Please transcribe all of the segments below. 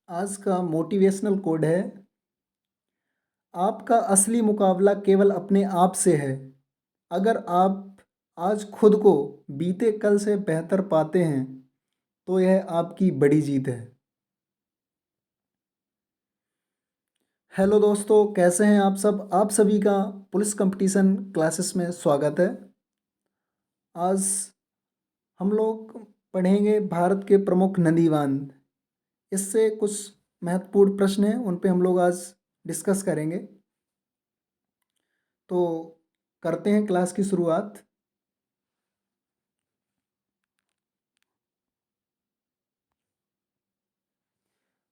आज का motivational code है। आपका असली मुकाबला केवल अपने आप से है। अगर आप आज खुद को बीते कल से बेहतर पाते हैं तो यह आपकी बड़ी जीत है। हेलो दोस्तों, कैसे हैं आप सब? आप सभी का पुलिस कंपटीशन क्लासेस में स्वागत है। आज हम लोग पढ़ेंगे भारत के प्रमुख नदी बांध। इससे कुछ महत्वपूर्ण प्रश्न हैं, उन पे हम लोग आज डिस्कस करेंगे। तो करते हैं क्लास की शुरुआत।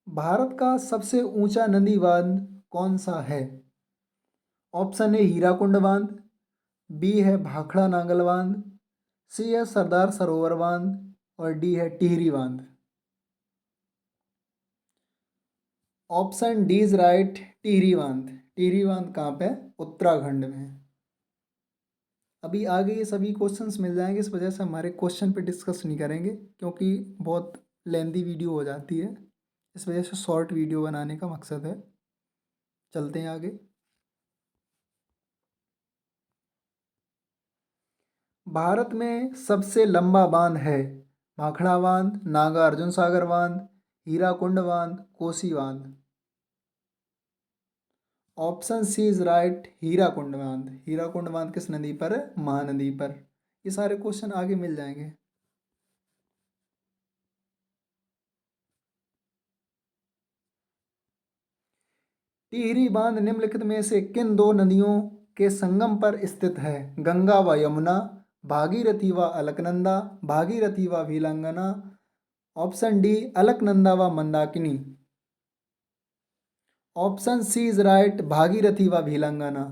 भारत का सबसे ऊंचा नदी बांध कौन सा है? ऑप्शन ए हीराकुंड बांध, बी है भाखड़ा नांगल बांध, सी है सरदार सरोवर बांध और डी है टिहरी बांध। Option D is right, Tehri बांध। टिहरी बांध कहाँ पे है? उत्तराखंड में है। अभी आगे ये सभी क्वेश्चंस मिल जाएंगे, इस वजह से हमारे क्वेश्चन पे डिस्कस नहीं करेंगे क्योंकि बहुत लेंदी वीडियो हो जाती है। इस वजह से शॉर्ट वीडियो बनाने का मकसद है। चलते हैं आगे। भारत में सबसे लंबा बांध है भाखड़ा बांध, नागार्जुन सागर बांध, हीराकुंड बांध, कोसी बांध। Option C is right, Hirakud बांध। हीराकुंड बांध किस नदी पर है? महानदी पर। ये सारे क्वेश्चन आगे मिल जाएंगे। टिहरी बांध निम्नलिखित में से किन दो नदियों के संगम पर स्थित है? गंगा व यमुना, भागीरथी व अलकनंदा, भागीरथी व भिलंगना। ऑप्शन डी अलकनंदा व Mandakini. Option C is right, Bhagirathi व भिलंगना।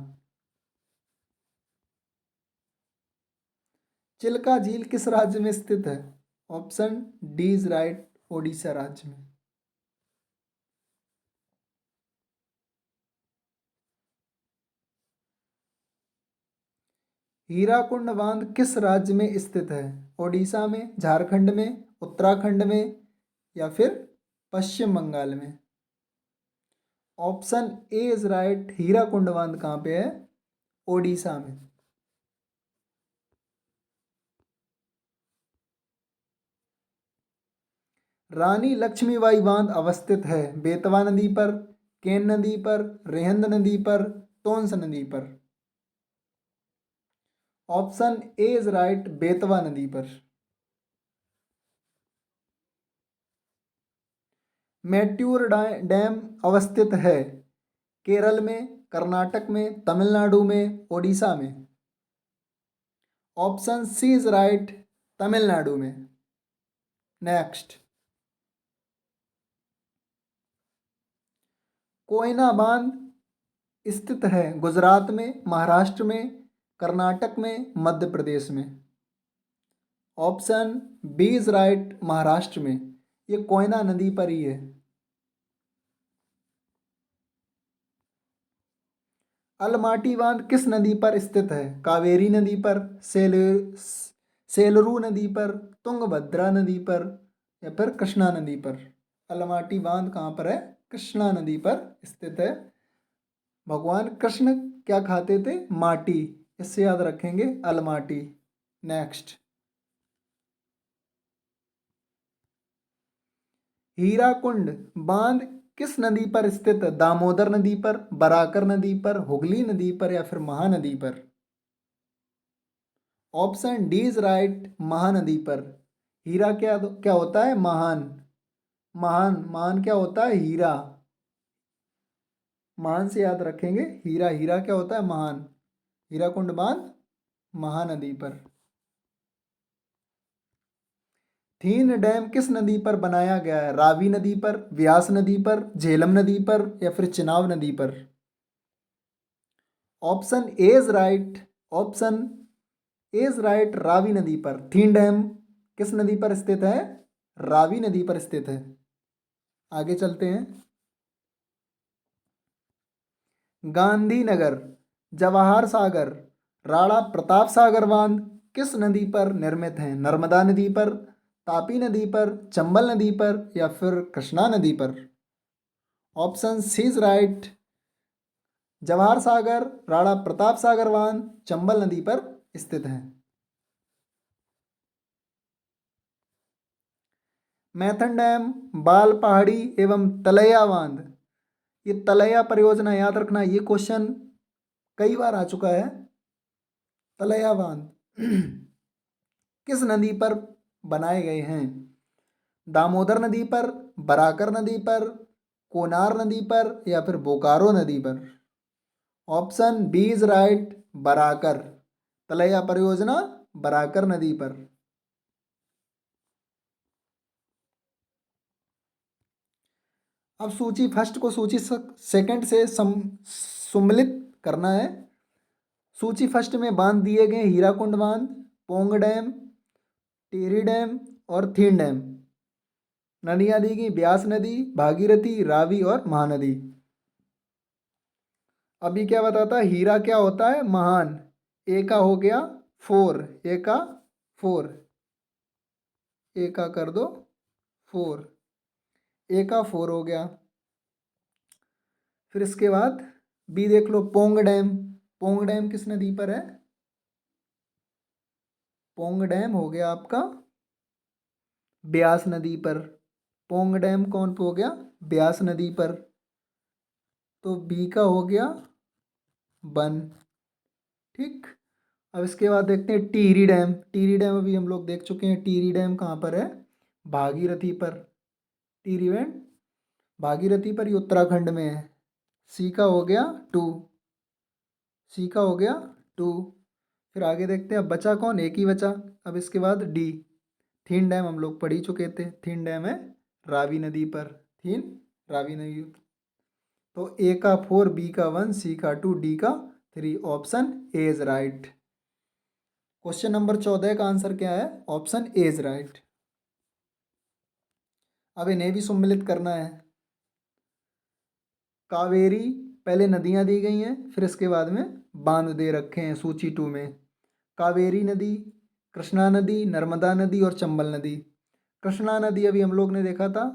चिल्का झील किस राज्य में स्थित है? Option D is right, Odisha राज्य में। हीराकुंड बांध किस राज्य में स्थित है? ओडिशा में, झारखंड में, उत्तराखंड में या फिर पश्चिम बंगाल में? Option A is right, Hirakud बांध कहाँ पे है? ओडिशा में। रानी लक्ष्मीबाई बांध अवस्थित है बेतवा नदी पर, केन नदी पर, रेहंद नदी पर, टोंस नदी पर। Option A is right, Betwa नदी पर। मैट्यूर डैम अवस्थित है केरल में, कर्नाटक में, तमिलनाडु में, ओडिशा में। Option C is right, Tamil Nadu में। नेक्स्ट, कोयना बांध स्थित है गुजरात में, महाराष्ट्र में, कर्नाटक में, मध्य प्रदेश में। Option B is right, Maharashtra में। ये कोयना नदी पर ही है। अलमाटी बांध किस नदी पर स्थित है? कावेरी नदी पर, सेलरू नदी पर, तुंगभद्रा नदी पर या फिर कृष्णा नदी पर? अलमाटी बांध कहाँ पर है? कृष्णा नदी पर स्थित है। भगवान कृष्ण क्या खाते थे? माटी। इससे याद रखेंगे, अलमाटी। नेक्स्ट, हीराकुंड बांध किस नदी पर स्थित है? दामोदर नदी पर, बराकर नदी पर, हुगली नदी पर या फिर महानदी पर? Option D is right, Mahanadi पर। हीरा क्या क्या होता है? महान। महान महान क्या होता है? हीरा। महान से याद रखेंगे, हीरा। हीरा क्या होता है? महान। हीराकुंड बांध महानदी पर। थीन डैम किस नदी पर बनाया गया है? रावी नदी पर, व्यास नदी पर, झेलम नदी पर या फिर चिनाब नदी पर? Option A is right. Option A is right, Ravi नदी पर। थीन डैम किस नदी पर स्थित है? रावी नदी पर स्थित है। आगे चलते हैं। गांधीनगर, जवाहर सागर, राणा प्रताप सागर बांध किस नदी पर निर्मित है? नर्मदा नदी पर, तापी नदी पर, चंबल नदी पर या फिर कृष्णा नदी पर? Option C is right. Jawahar Sagar, Rana Pratap Sagar बांध चंबल नदी पर स्थित है। मैथन डैम, बाल पहाड़ी एवं तलैया बांध। ये तलैया परियोजना याद रखना, ये क्वेश्चन कई बार आ चुका है। तलैया बांध किस नदी पर बनाए गए हैं? दामोदर नदी पर, बराकर नदी पर, कोनार नदी पर या फिर बोकारो नदी पर? Option B is right, Barakar. Tilaiya परियोजना बराकर नदी पर। अब सूची फर्स्ट को सूची सेकंड से सम्मिलित करना है। सूची फर्स्ट में बांध दिए गए हीराकुंड बांध, पोंग डैम, टेरी डैम और थीन डैम। नदियां दी गई ब्यास नदी, भागीरथी, रावी और महानदी। अभी क्या बताता है, हीरा क्या होता है? महान। ए का हो गया 4, ए का 4, ए का कर दो 4, ए का 4 हो गया। फिर इसके बाद बी देख लो, पोंग डैम। पोंग डैम किस नदी पर है? पोंग डैम हो गया आपका ब्यास नदी पर। पोंग डैम कौन पे हो गया? ब्यास नदी पर। तो बी का हो गया 1। ठीक। अब इसके बाद देखते हैं टिहरी डैम। टिहरी डैम अभी हम लोग देख चुके हैं। टिहरी डैम कहाँ पर है? भागीरथी पर। टिहरी डैम भागीरथी पर, ये उत्तराखंड में है। सी का हो गया 2, सी का हो गया 2। फिर आगे देखते हैं, अब बचा कौन? एक ही बचा। अब इसके बाद डी, थीन डैम हम लोग पढ़ ही चुके थे। थीन डैम है रावी नदी पर। थीन रावी नदी। तो ए का 4, बी का 1, सी का 2, डी का 3। Option A is right. Question number 14 का आंसर क्या है? Option A is right. अब इन्हें भी सम्मिलित करना है। कावेरी, पहले नदियां दी गई हैं, फिर इसके बाद में बांध दे रखे हैं सूची 2 में। कावेरी नदी, कृष्णा नदी, नर्मदा नदी और चंबल नदी। कृष्णा नदी अभी हम लोग ने देखा था,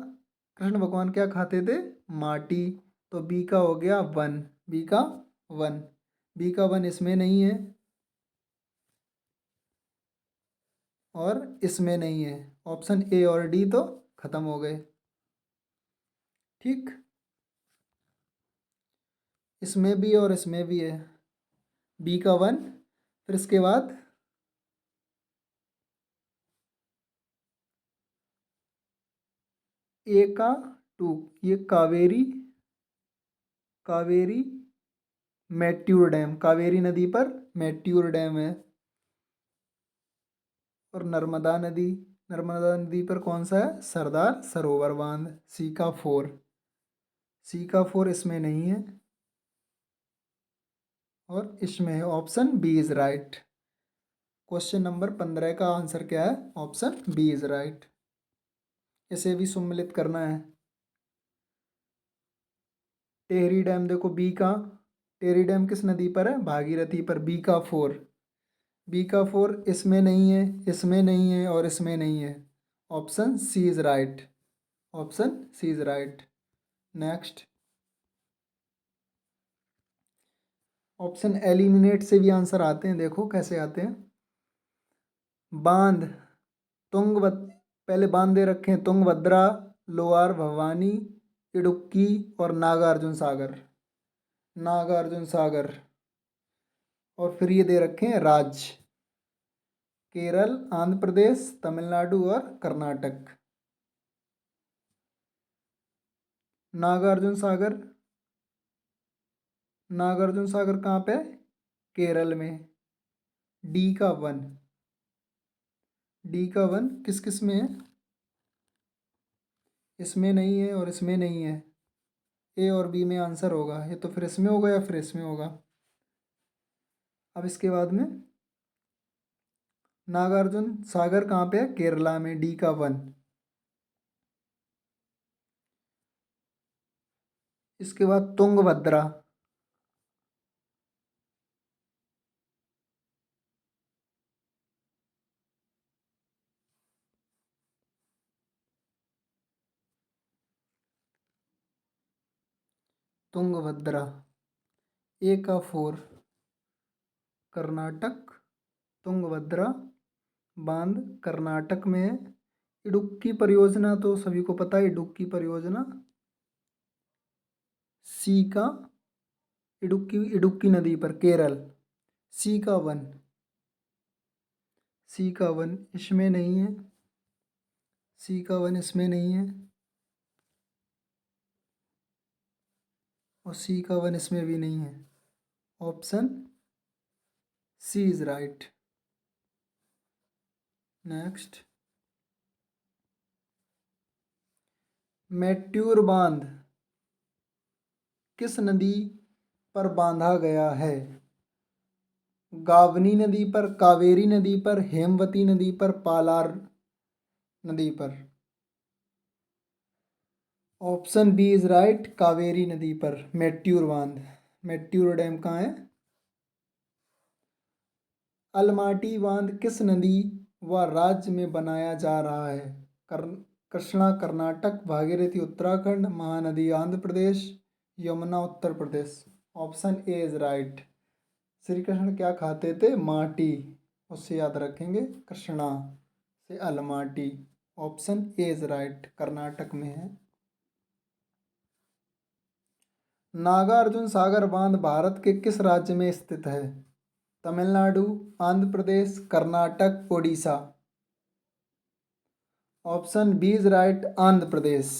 कृष्ण भगवान क्या खाते थे? माटी। तो बी का हो गया 1, बी का 1, बी का 1 इसमें नहीं है और इसमें नहीं है। ऑप्शन ए और डी तो खत्म हो गए। ठीक। इसमें भी और इसमें भी है। बी का 1, फिर इसके बाद ए का 2। ये कावेरी, कावेरी मैट्यूर डैम, कावेरी नदी पर मैट्यूर डैम है। और नर्मदा नदी, नर्मदा नदी पर कौन सा है? सरदार सरोवर बांध। सी का 4, सी का 4 इसमें नहीं है और इसमें है। Option B is right. Question number 15 का आंसर क्या है? Option B is right. इसे भी सम्मिलित करना है। टेहरी डैम देखो बी का, टेहरी डैम किस नदी पर है? भागीरथी पर। बी का 4, बी का 4 इसमें नहीं है, इसमें नहीं है और इसमें नहीं है। Option C is right. Option C is right. Next, option eliminate से भी आंसर आते हैं, देखो कैसे आते हैं। बांध, तुंगभद्रा, पहले बांध दे रखे हैं तुंगभद्रा, लोअर भवानी, इडुक्की और नागार्जुन सागर। नागार्जुन सागर। और फिर ये दे रखे हैं राज्य, केरल, आंध्र प्रदेश, तमिलनाडु और कर्नाटक। नागार्जुन सागर, नागार्जुन सागर कहाँ पे? केरल में। डी का 1, डी का 1 किस किस में है? इसमें नहीं है और इसमें नहीं है। ए और बी में आंसर होगा, ये तो फिर इसमें होगा या फिर इसमें होगा। अब इसके बाद में नागार्जुन सागर कहाँ पे है? केरला में। डी का 1। इसके बाद तुंगभद्रा, तुंगभद्रा। ए का 4 कर्नाटक, तुंगभद्रा बांध कर्नाटक में है। इडुक्की परियोजना तो सभी को पता है, इडुक्की परियोजना सी का इडुक्की, इडुक्की नदी पर केरल। सी का 1, सी का 1 इसमें नहीं है, सी का 1 इसमें नहीं है, और सी का 1 इसमें भी नहीं है। Option C is right. Next, Mettur बांध किस नदी पर बांधा गया है? गावनी नदी पर, कावेरी नदी पर, हेमवती नदी पर, पालार नदी पर। Option B is right, Kaveri नदी पर मैट्यूर बांध। मैट्यूर डैम कहाँ है? अलमाटी बांध किस नदी व राज्य में बनाया जा रहा है? Krishna Karnataka, Bhagirathi Uttarakhand, Mahanadi Andhra Pradesh, Yamuna Uttar Pradesh. Option A is right. Shri Krishna क्या खाते थे? माटी, उससे याद रखेंगे, कृष्णा से Almatti. Option A is right, Karnataka में है। नागार्जुन सागर बांध भारत के किस राज्य में स्थित है? Tamil Nadu, Andhra Pradesh, Karnataka, Odisha. Option B is right, Andhra Pradesh.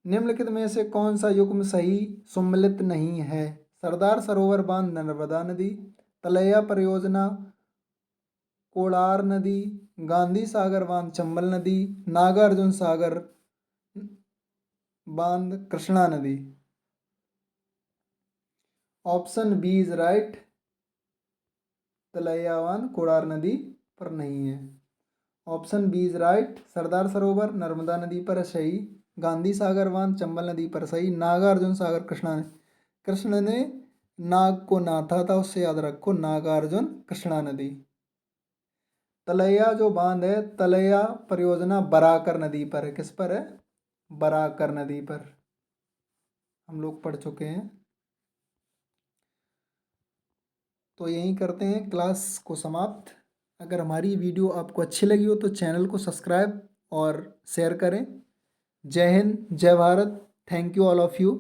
निम्नलिखित में से कौन सा युग्म सही सम्मिलित नहीं है? सरदार सरोवर बांध नर्मदा नदी, तलैया परियोजना कोलार नदी, गांधी सागर बांध चंबल नदी, नागार्जुन सागर बांध कृष्णा नदी। ऑप्शन बी इज राइट, तलैया बांध कोलार नदी पर नहीं है। Option B is right, Sardar Sarovar Narmada नदी पर सही, गांधी सागर बांध चंबल नदी पर सही, नागार्जुन सागर कृष्णा ने, कृष्ण ने नाग को नाथा था, उससे याद रखो, नागार्जुन कृष्णा नदी। तलैया जो बांध है, तलैया परियोजना बराकर नदी पर है। किस पर है? बराकर नदी पर, हम लोग पढ़ चुके हैं। तो यहीं करते हैं क्लास को समाप्त। अगर हमारी वीडियो आपको अच्छी लगी हो तो चैनल को सब्सक्राइब और शेयर करें। जय हिंद, जय Bharat. Thank you all of you.